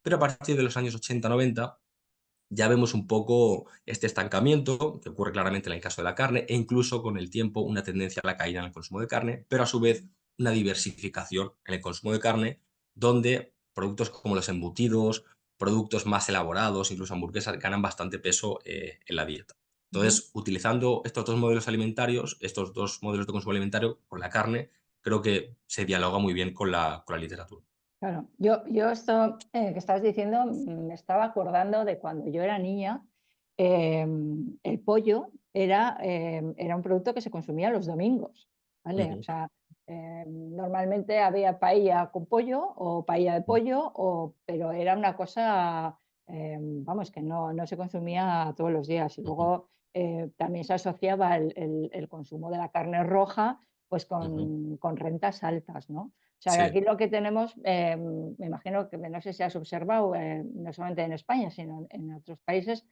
pero a partir de los años 80-90 ya vemos un poco este estancamiento, que ocurre claramente en el caso de la carne, e incluso con el tiempo una tendencia a la caída en el consumo de carne, pero a su vez una diversificación en el consumo de carne, donde productos como los embutidos, productos más elaborados, incluso hamburguesas, ganan bastante peso en la dieta. Ujú. Entonces, utilizando estos dos modelos alimentarios, estos dos modelos de consumo alimentario con la carne, creo que se dialoga muy bien con la literatura. Claro, yo esto que estás diciendo me estaba acordando de cuando yo era niña. El pollo era un producto que se consumía los domingos, ¿vale? O Ujú, sea, normalmente había paella con pollo o paella de pollo, pero era una cosa, vamos, que no se consumía todos los días. Y ujú, luego también se asociaba el consumo de la carne roja pues ujú. con rentas altas, ¿no? O sea, que Sí. aquí lo que tenemos, me imagino que no sé si has observado, no solamente en España, sino en otros países,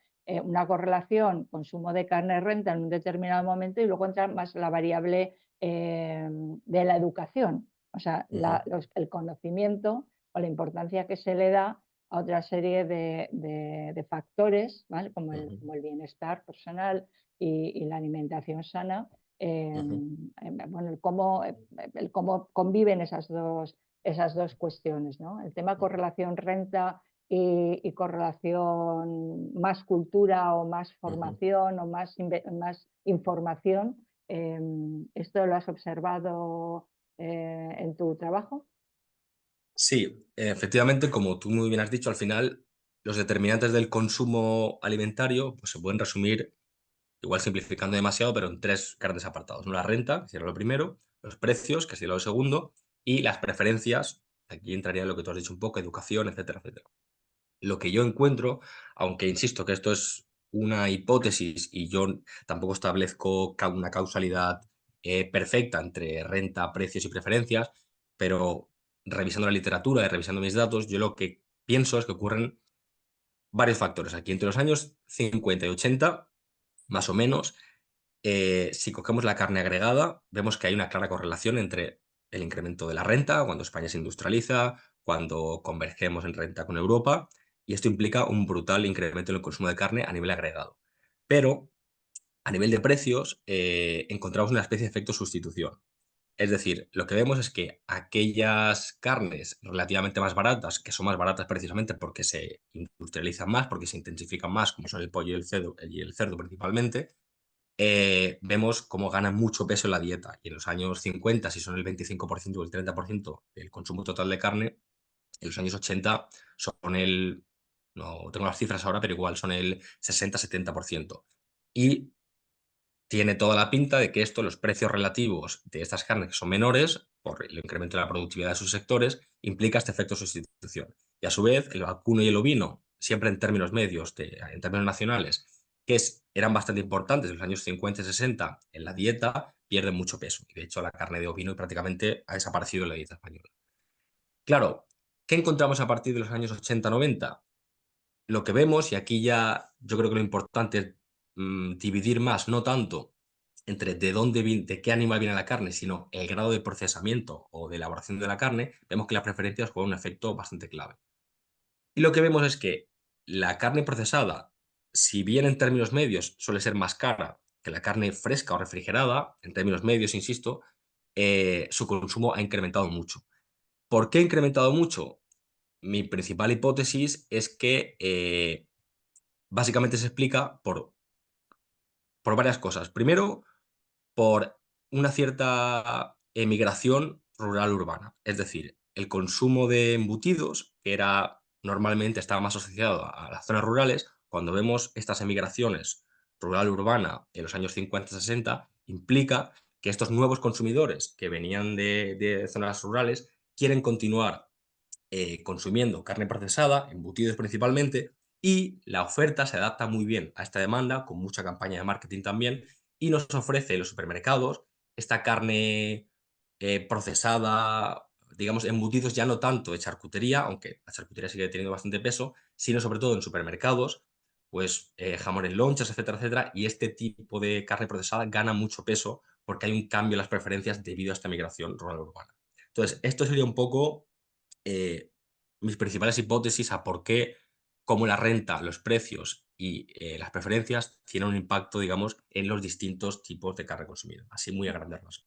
una correlación consumo de carne renta en un determinado momento y luego entra más la variable de la educación, o sea, Ujú, el conocimiento o la importancia que se le da a otra serie de factores, ¿vale? ujú, Como el bienestar personal y la alimentación sana. ujú. Bueno, el cómo conviven esas dos cuestiones, ¿no? El tema correlación renta y correlación más cultura o más Ujú. formación o más información. ¿Esto lo has observado en tu trabajo? Sí, efectivamente, como tú muy bien has dicho, al final los determinantes del consumo alimentario pues, se pueden resumir, igual simplificando demasiado, pero en tres grandes apartados, ¿no? La renta, que sería lo primero, los precios, que sería lo segundo, y las preferencias, aquí entraría lo que tú has dicho un poco, educación, etcétera, etcétera. Lo que yo encuentro, aunque insisto que esto es una hipótesis y yo tampoco establezco una causalidad perfecta entre renta, precios y preferencias, pero revisando la literatura y revisando mis datos, yo lo que pienso es que ocurren varios factores. Aquí entre los años 50 y 80, más o menos, si cogemos la carne agregada, vemos que hay una clara correlación entre el incremento de la renta, cuando España se industrializa, cuando convergemos en renta con Europa, y esto implica un brutal incremento en el consumo de carne a nivel agregado. Pero a nivel de precios, encontramos una especie de efecto sustitución. Es decir, lo que vemos es que aquellas carnes relativamente más baratas, que son más baratas precisamente porque se industrializan más, porque se intensifican más, como son el pollo y el cerdo principalmente, vemos cómo ganan mucho peso en la dieta. Y en los años 50, si son el 25% o el 30% del consumo total de carne, en los años 80 son no tengo las cifras ahora, pero igual son el 60-70%. Y tiene toda la pinta de que esto, los precios relativos de estas carnes que son menores, por el incremento de la productividad de sus sectores, implica este efecto sustitución. Y a su vez, el vacuno y el ovino, siempre en términos medios, en términos nacionales, eran bastante importantes en los años 50 y 60 en la dieta, pierden mucho peso. Y de hecho, la carne de ovino prácticamente ha desaparecido en la dieta española. Claro, ¿qué encontramos a partir de los años 80-90? Lo que vemos, y aquí ya yo creo que lo importante es dividir más, no tanto entre de qué animal viene la carne, sino el grado de procesamiento o de elaboración de la carne, vemos que las preferencias juegan un efecto bastante clave. Y lo que vemos es que la carne procesada, si bien en términos medios suele ser más cara que la carne fresca o refrigerada, en términos medios, insisto, su consumo ha incrementado mucho. ¿Por qué ha incrementado mucho? Mi principal hipótesis es que básicamente se explica por varias cosas. Primero, por una cierta emigración rural-urbana. Es decir, el consumo de embutidos, que normalmente estaba más asociado a las zonas rurales, cuando vemos estas emigraciones rural-urbana en los años 50-60, implica que estos nuevos consumidores que venían de zonas rurales quieren continuar consumiendo carne procesada, embutidos principalmente, y la oferta se adapta muy bien a esta demanda, con mucha campaña de marketing también, y nos ofrece en los supermercados esta carne procesada, digamos, embutidos ya no tanto de charcutería, aunque la charcutería sigue teniendo bastante peso, sino sobre todo en supermercados, pues jamón en lonchas, etcétera, etcétera, y este tipo de carne procesada gana mucho peso porque hay un cambio en las preferencias debido a esta migración rural urbana. Entonces, esto sería un poco eh, mis principales hipótesis a por qué, cómo la renta, los precios y las preferencias tienen un impacto, digamos, en los distintos tipos de carne consumida, así muy a grandes rasgos.